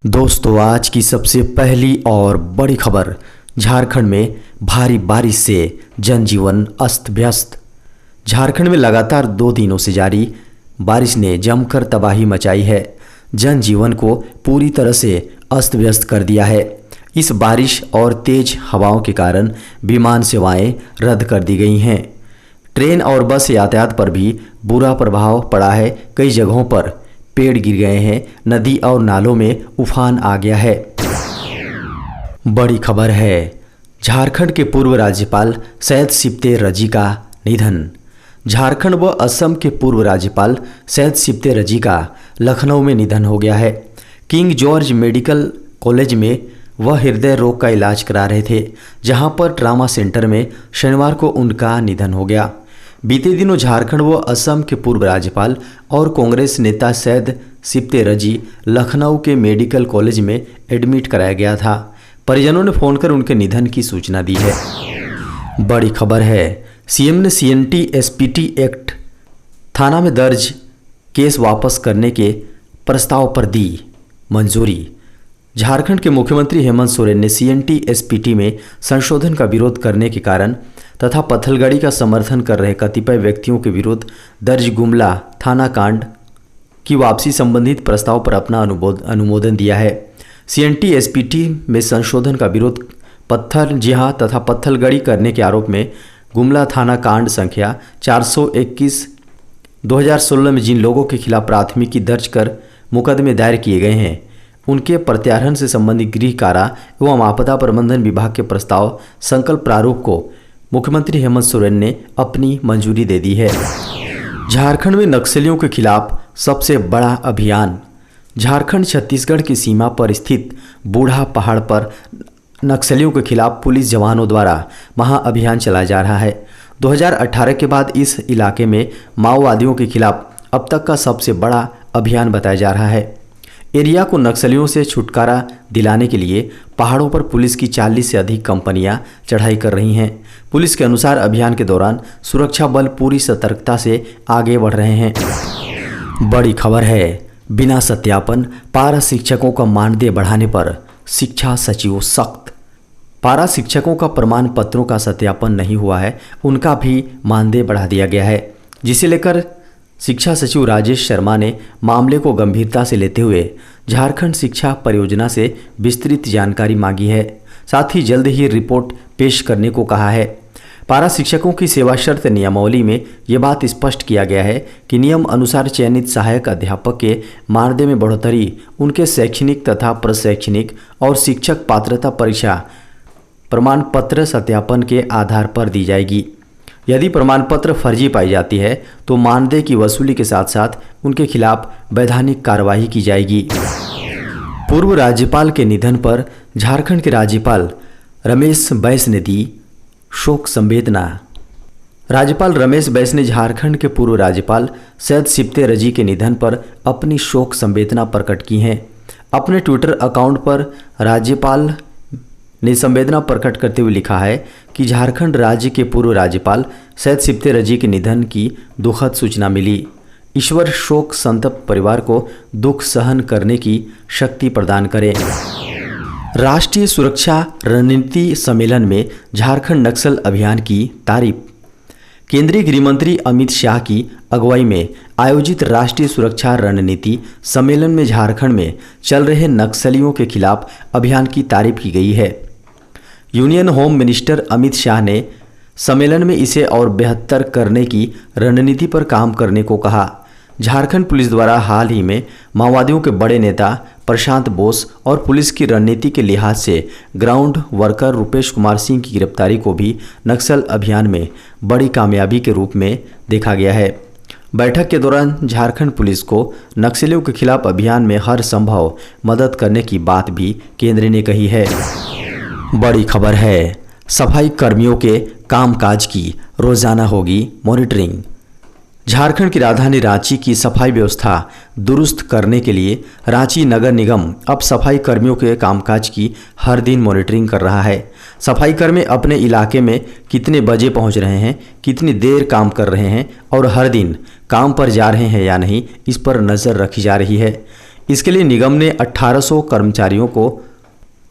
दोस्तों, आज की सबसे पहली और बड़ी खबर। झारखंड में भारी बारिश से जनजीवन अस्त व्यस्त। झारखंड में लगातार 2 दिनों से जारी बारिश ने जमकर तबाही मचाई है। जनजीवन को पूरी तरह से अस्त व्यस्त कर दिया है। इस बारिश और तेज हवाओं के कारण विमान सेवाएं रद्द कर दी गई हैं। ट्रेन और बस यातायात पर भी बुरा प्रभाव पड़ा है। कई जगहों पर पेड़ गिर गए हैं। नदी और नालों में उफान आ गया है। बड़ी खबर है, झारखंड के पूर्व राज्यपाल सैयद सिप्ते रजी का निधन। झारखंड व असम के पूर्व राज्यपाल सैयद सिप्ते रजी का लखनऊ में निधन हो गया है। किंग जॉर्ज मेडिकल कॉलेज में वह हृदय रोग का इलाज करा रहे थे, जहां पर ट्रामा सेंटर में शनिवार को उनका निधन हो गया। बीते दिनों झारखंड व असम के पूर्व राज्यपाल और कांग्रेस नेता सैयद सिप्ते रजी लखनऊ के मेडिकल कॉलेज में एडमिट कराया गया था। परिजनों ने फोन कर उनके निधन की सूचना दी है। बड़ी खबर है, सीएम ने सीएनटी एसपीटी एक्ट थाना में दर्ज केस वापस करने के प्रस्ताव पर दी मंजूरी। झारखंड के मुख्यमंत्री हेमंत सोरेन ने सीएनटी एसपीटी में संशोधन का विरोध करने के कारण तथा पत्थलगड़ी का समर्थन कर रहे कतिपय व्यक्तियों के विरुद्ध दर्ज गुमला थाना कांड की वापसी संबंधित प्रस्ताव पर अपना अनुमोदन दिया है। सीएनटी एसपीटी में संशोधन का विरोध पत्थर जिहां तथा पत्थलगड़ी करने के आरोप में गुमला थाना कांड संख्या 421 2016 में जिन लोगों के खिलाफ प्राथमिकी दर्ज कर मुकदमे दायर किए गए हैं, उनके प्रत्याहरण से संबंधित गृह कारा एवं आपदा प्रबंधन विभाग के प्रस्ताव संकल्प प्रारूप को मुख्यमंत्री हेमंत सोरेन ने अपनी मंजूरी दे दी है। झारखंड में नक्सलियों के खिलाफ सबसे बड़ा अभियान। झारखंड छत्तीसगढ़ की सीमा पर स्थित बूढ़ा पहाड़ पर नक्सलियों के खिलाफ पुलिस जवानों द्वारा महाअभियान चलाया जा रहा है। 2018 के बाद इस इलाके में माओवादियों के खिलाफ अब तक का सबसे बड़ा अभियान बताया जा रहा है। एरिया को नक्सलियों से छुटकारा दिलाने के लिए पहाड़ों पर पुलिस की 40 से अधिक कंपनियां चढ़ाई कर रही हैं। पुलिस के अनुसार अभियान के दौरान सुरक्षा बल पूरी सतर्कता से आगे बढ़ रहे हैं। बड़ी खबर है, बिना सत्यापन पारा शिक्षकों का मानदेय बढ़ाने पर शिक्षा सचिव सख्त। पारा शिक्षकों का प्रमाण पत्रों का सत्यापन नहीं हुआ है, उनका भी मानदेय बढ़ा दिया गया है, जिसे लेकर शिक्षा सचिव राजेश शर्मा ने मामले को गंभीरता से लेते हुए झारखंड शिक्षा परियोजना से विस्तृत जानकारी मांगी है। साथ ही जल्द ही रिपोर्ट पेश करने को कहा है। पारा शिक्षकों की सेवा शर्त नियमावली में ये बात स्पष्ट किया गया है कि नियम अनुसार चयनित सहायक अध्यापक के मानदेय में बढ़ोतरी उनके शैक्षणिक तथा प्रशैक्षणिक और शिक्षक पात्रता परीक्षा प्रमाण पत्र सत्यापन के आधार पर दी जाएगी। यदि प्रमाण पत्र फर्जी पाई जाती है तो मानदेय की वसूली के साथ साथ उनके खिलाफ वैधानिक कार्रवाई की जाएगी। पूर्व राज्यपाल के निधन पर झारखंड के राज्यपाल रमेश बैस ने दी शोक संवेदना। राज्यपाल रमेश बैस ने झारखंड के पूर्व राज्यपाल सैयद सिप्ते रजी के निधन पर अपनी शोक संवेदना प्रकट की है। अपने ट्विटर अकाउंट पर राज्यपाल ने संवेदना प्रकट करते हुए लिखा है कि झारखंड राज्य के पूर्व राज्यपाल सैयद सिप्ते रजी के निधन की दुखद सूचना मिली। ईश्वर शोक संतप्त परिवार को दुख सहन करने की शक्ति प्रदान करे। राष्ट्रीय सुरक्षा रणनीति सम्मेलन में झारखंड नक्सल अभियान की तारीफ। केंद्रीय गृहमंत्री अमित शाह की अगुवाई में आयोजित राष्ट्रीय सुरक्षा रणनीति सम्मेलन में झारखंड में चल रहे नक्सलियों के खिलाफ अभियान की तारीफ की गई है। Union home minister Amit Shah ने सम्मेलन में इसे और बेहतर करने की रणनीति पर काम करने को कहा। झारखंड पुलिस द्वारा हाल ही में माओवादियों के बड़े नेता प्रशांत बोस और पुलिस की रणनीति के लिहाज से ग्राउंड वर्कर रुपेश कुमार सिंह की गिरफ्तारी को भी नक्सल अभियान में बड़ी कामयाबी के रूप में देखा गया है। बैठक के दौरान झारखंड पुलिस को नक्सलियों के खिलाफ अभियान में हर संभव मदद करने की बात भी केंद्र ने कही है। बड़ी खबर है, सफाई कर्मियों के कामकाज की रोजाना होगी मॉनिटरिंग। झारखंड की राजधानी रांची की सफाई व्यवस्था दुरुस्त करने के लिए रांची नगर निगम अब सफाई कर्मियों के कामकाज की हर दिन मॉनिटरिंग कर रहा है। सफाई कर्मी अपने इलाके में कितने बजे पहुंच रहे हैं, कितनी देर काम कर रहे हैं और हर दिन काम पर जा रहे हैं या नहीं, इस पर नज़र रखी जा रही है। इसके लिए निगम ने 1800 कर्मचारियों को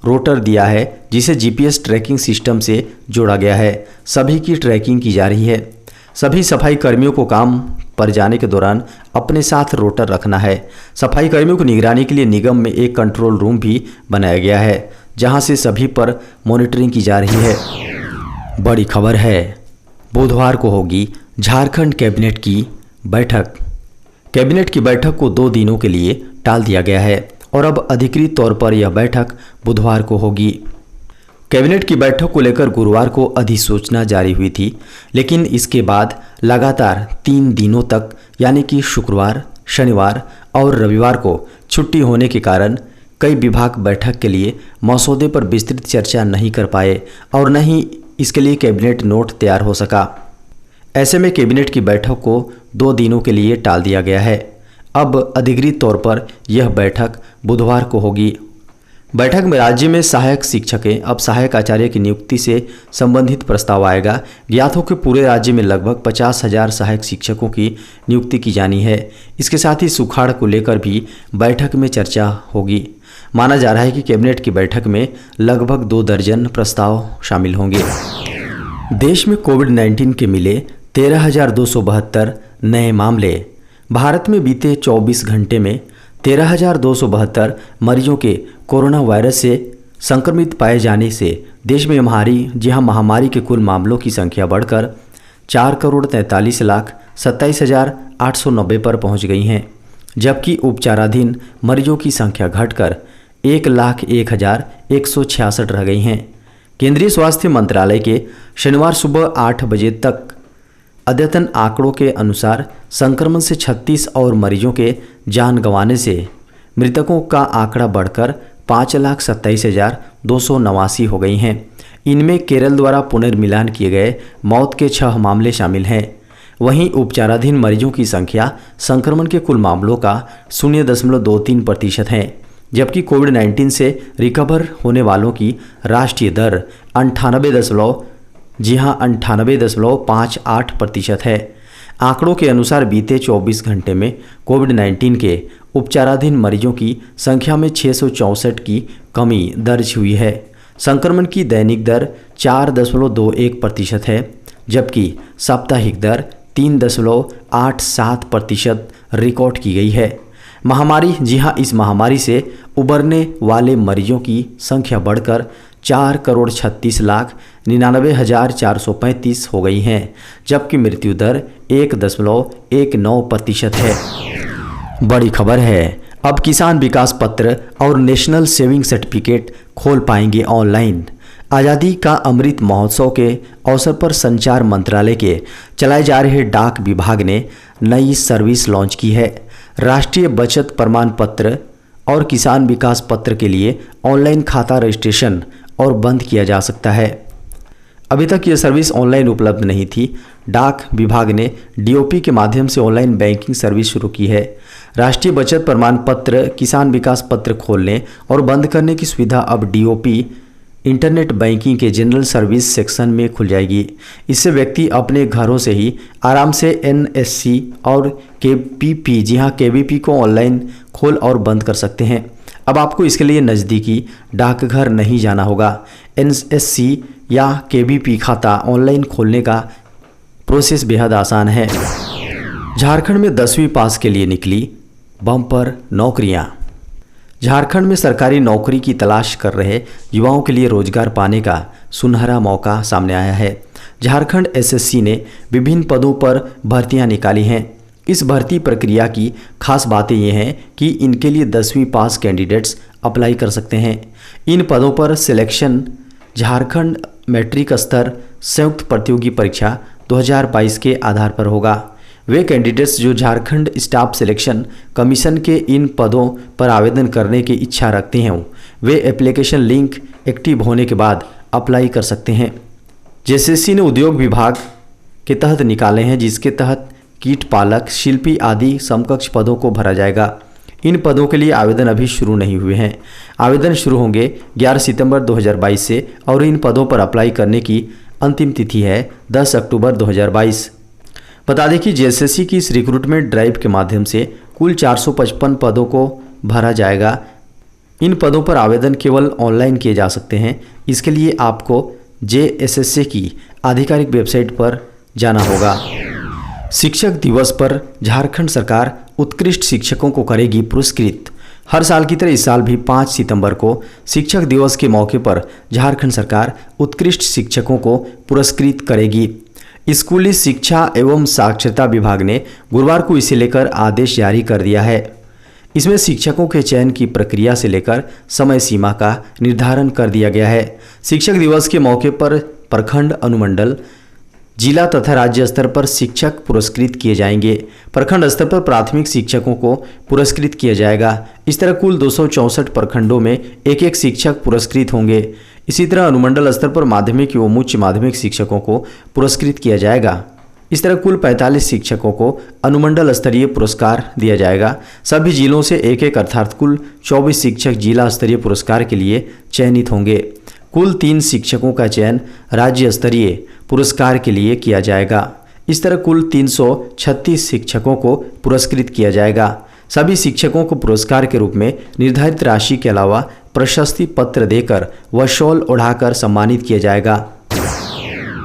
रोटर दिया है, जिसे जीपीएस ट्रैकिंग सिस्टम से जोड़ा गया है। सभी की ट्रैकिंग की जा रही है। सभी सफाई कर्मियों को काम पर जाने के दौरान अपने साथ रोटर रखना है। सफाई कर्मियों की निगरानी के लिए निगम में एक कंट्रोल रूम भी बनाया गया है, जहां से सभी पर मॉनिटरिंग की जा रही है। बड़ी खबर है, बुधवार को होगी झारखंड कैबिनेट की बैठक। कैबिनेट की बैठक को 2 दिनों के लिए टाल दिया गया है और अब अधिकृत तौर पर यह बैठक बुधवार को होगी। कैबिनेट की बैठक को लेकर गुरुवार को अधिसूचना जारी हुई थी, लेकिन इसके बाद लगातार 3 दिनों तक यानी कि शुक्रवार, शनिवार और रविवार को छुट्टी होने के कारण कई विभाग बैठक के लिए मसौदे पर विस्तृत चर्चा नहीं कर पाए और न ही इसके लिए कैबिनेट नोट तैयार हो सका। ऐसे में कैबिनेट की बैठक को 2 दिनों के लिए टाल दिया गया है। अब अधिकृत तौर पर यह बैठक बुधवार को होगी। बैठक में राज्य में सहायक शिक्षकें अब सहायक आचार्य की नियुक्ति से संबंधित प्रस्ताव आएगा। ज्ञात हो कि पूरे राज्य में लगभग 50,000 सहायक शिक्षकों की नियुक्ति की जानी है। इसके साथ ही सुखाड़ को लेकर भी बैठक में चर्चा होगी। माना जा रहा है कि कैबिनेट की बैठक में लगभग 2 दर्जन प्रस्ताव शामिल होंगे। देश में कोविड-19 के मिले 13,272 नए मामले। भारत में बीते 24 घंटे में 13,272 मरीजों के कोरोना वायरस से संक्रमित पाए जाने से देश में महामारी के कुल मामलों की संख्या बढ़कर 4,43,27,890 पर पहुंच गई हैं, जबकि उपचाराधीन मरीजों की संख्या घटकर 1,01,166 रह गई हैं। केंद्रीय स्वास्थ्य मंत्रालय के शनिवार सुबह 8 बजे तक अद्यतन आंकड़ों के अनुसार संक्रमण से 36 और मरीजों के जान गंवाने से मृतकों का आंकड़ा बढ़कर 5,27,289 हो गई हैं। इनमें केरल द्वारा पुनर्मिलान किए गए मौत के 6 मामले शामिल हैं। वहीं उपचाराधीन मरीजों की संख्या संक्रमण के कुल मामलों का 0.23% है, जबकि कोविड-19 से रिकवर होने वालों की राष्ट्रीय दर 98.58% है। आंकड़ों के अनुसार बीते 24 घंटे में कोविड-19 के उपचाराधीन मरीजों की संख्या में 664 की कमी दर्ज हुई है। संक्रमण की दैनिक दर 4.21% है, जबकि साप्ताहिक दर 3.87% रिकॉर्ड की गई है। इस महामारी से उबरने वाले मरीजों की संख्या बढ़कर 4,36,99,435 हो गई हैं, जबकि मृत्यु दर 1.19% है। बड़ी खबर है, अब किसान विकास पत्र और नेशनल सेविंग सर्टिफिकेट खोल पाएंगे ऑनलाइन। आज़ादी का अमृत महोत्सव के अवसर पर संचार मंत्रालय के चलाए जा रहे डाक विभाग ने नई सर्विस लॉन्च की है। राष्ट्रीय बचत प्रमाण पत्र और किसान विकास पत्र के लिए ऑनलाइन खाता रजिस्ट्रेशन और बंद किया जा सकता है। अभी तक यह सर्विस ऑनलाइन उपलब्ध नहीं थी। डाक विभाग ने डीओपी के माध्यम से ऑनलाइन बैंकिंग सर्विस शुरू की है। राष्ट्रीय बचत प्रमाण पत्र, किसान विकास पत्र खोलने और बंद करने की सुविधा अब डीओपी इंटरनेट बैंकिंग के जनरल सर्विस सेक्शन में खुल जाएगी। इससे व्यक्ति अपने घरों से ही आराम से एनएससी और केवीपी केवीपी को ऑनलाइन खोल और बंद कर सकते हैं। अब आपको इसके लिए नज़दीकी डाकघर नहीं जाना होगा। एनएससी या केवीपी खाता ऑनलाइन खोलने का प्रोसेस बेहद आसान है। झारखंड में 10वीं पास के लिए निकली बम्पर नौकरियां। झारखंड में सरकारी नौकरी की तलाश कर रहे युवाओं के लिए रोजगार पाने का सुनहरा मौका सामने आया है। झारखंड एसएससी ने विभिन्न पदों पर भर्तियां निकाली हैं। इस भर्ती प्रक्रिया की खास बातें ये हैं कि इनके लिए 10वीं पास कैंडिडेट्स अप्लाई कर सकते हैं। इन पदों पर सिलेक्शन झारखंड मैट्रिक स्तर संयुक्त प्रतियोगी परीक्षा 2022 के आधार पर होगा। वे कैंडिडेट्स जो झारखंड स्टाफ सिलेक्शन कमीशन के इन पदों पर आवेदन करने की इच्छा रखते हैं, वे एप्लीकेशन लिंक एक्टिव होने के बाद अप्लाई कर सकते हैं। जेएसएससी ने उद्योग विभाग के तहत निकाले हैं, जिसके तहत कीट पालक, शिल्पी आदि समकक्ष पदों को भरा जाएगा। इन पदों के लिए आवेदन अभी शुरू नहीं हुए हैं। आवेदन शुरू होंगे 11 सितंबर 2022 से और इन पदों पर अप्लाई करने की अंतिम तिथि है 10 अक्टूबर 2022। बता दें कि जेएसएससी की इस रिक्रूटमेंट ड्राइव के माध्यम से कुल 455 पदों को भरा जाएगा। इन पदों पर आवेदन केवल ऑनलाइन किए जा सकते हैं। इसके लिए आपको JSSA की आधिकारिक वेबसाइट पर जाना होगा। शिक्षक दिवस पर झारखंड सरकार उत्कृष्ट शिक्षकों को करेगी पुरस्कृत। हर साल की तरह इस साल भी 5 सितंबर को शिक्षक दिवस के मौके पर झारखंड सरकार उत्कृष्ट शिक्षकों को पुरस्कृत करेगी। स्कूली शिक्षा एवं साक्षरता विभाग ने गुरुवार को इसे लेकर आदेश जारी कर दिया है। इसमें शिक्षकों के चयन की प्रक्रिया से लेकर समय सीमा का निर्धारण कर दिया गया है। शिक्षक दिवस के मौके पर प्रखंड, अनुमंडल, जिला तथा राज्य स्तर पर शिक्षक पुरस्कृत किए जाएंगे। प्रखंड स्तर पर प्राथमिक शिक्षकों को पुरस्कृत किया जाएगा। इस तरह कुल 264 प्रखंडों में एक एक शिक्षक पुरस्कृत होंगे। इसी तरह अनुमंडल स्तर पर माध्यमिक एवं उच्च माध्यमिक शिक्षकों को पुरस्कृत किया जाएगा। इस तरह कुल 45 शिक्षकों को अनुमंडल स्तरीय पुरस्कार दिया जाएगा। सभी जिलों से एक एक अर्थात कुल 24 शिक्षक जिला स्तरीय पुरस्कार के लिए चयनित होंगे। कुल 3 शिक्षकों का चयन राज्य स्तरीय पुरस्कार के लिए किया जाएगा। इस तरह कुल 336 शिक्षकों को पुरस्कृत किया जाएगा। सभी शिक्षकों को पुरस्कार के रूप में निर्धारित राशि के अलावा प्रशस्ति पत्र देकर व शॉल ओढ़ाकर सम्मानित किया जाएगा।